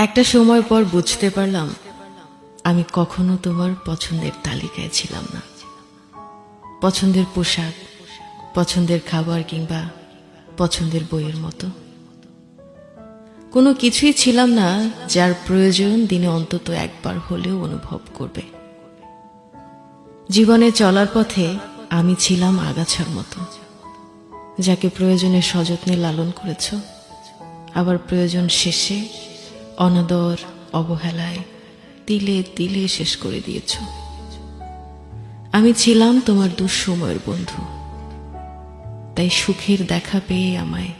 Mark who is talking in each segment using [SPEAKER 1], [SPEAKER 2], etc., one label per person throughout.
[SPEAKER 1] একটা সময় পর বুঝতে পারলাম আমি কখনো তোমার পছন্দের তালিকায় ছিলাম না। পছন্দের পোশাক, পছন্দের খাবার কিংবা পছন্দের বইয়ের মতো কোনো কিছুই ছিলাম না যার প্রয়োজন দিনে অন্তত একবার হলেও অনুভব করবে। জীবনে চলার পথে আমি ছিলাম আগাছার মতো, যাকে প্রয়োজনে সযত্নে লালন করেছ, আবার প্রয়োজন শেষে অনাদর অবহেলায় তিলে তিলে শেষ করে দিয়েছ। আমি ছিলাম তোমার দুঃসময়ের বন্ধু, তাই সুখের দেখা পেয়ে আমায়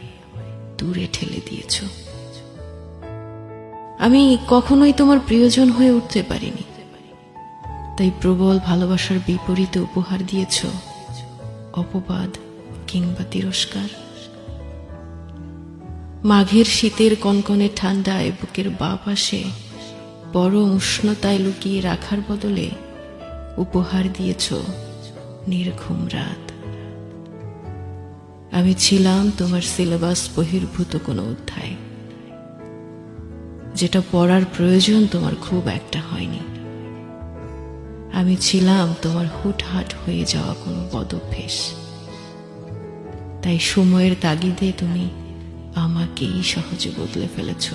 [SPEAKER 1] দূরে ঠেলে দিয়েছ। আমি কখনোই তোমার প্রিয়জন হয়ে উঠতে পারিনি, তাই প্রবল ভালোবাসার বিপরীতে উপহার দিয়েছ অপবাদ কিংবা তিরস্কার। মাঘের শীতের কনকনে ঠান্ডায় বুকের বাঁ পাশে বড় উষ্ণতায় লুকিয়ে রাখার বদলে উপহার দিয়েছ নির্ঘুম রাত। আমি ছিলাম তোমার সিলেবাস বহির্ভূত কোনো অধ্যায়, যেটা পড়ার প্রয়োজন তোমার খুব একটা হয়নি। আমি ছিলাম তোমার হুটহাট হয়ে যাওয়া কোনো বদভ্যেস, তাই সময়ের তাগিদে তুমি আমাকেই সহজে বদলে ফেলেছ।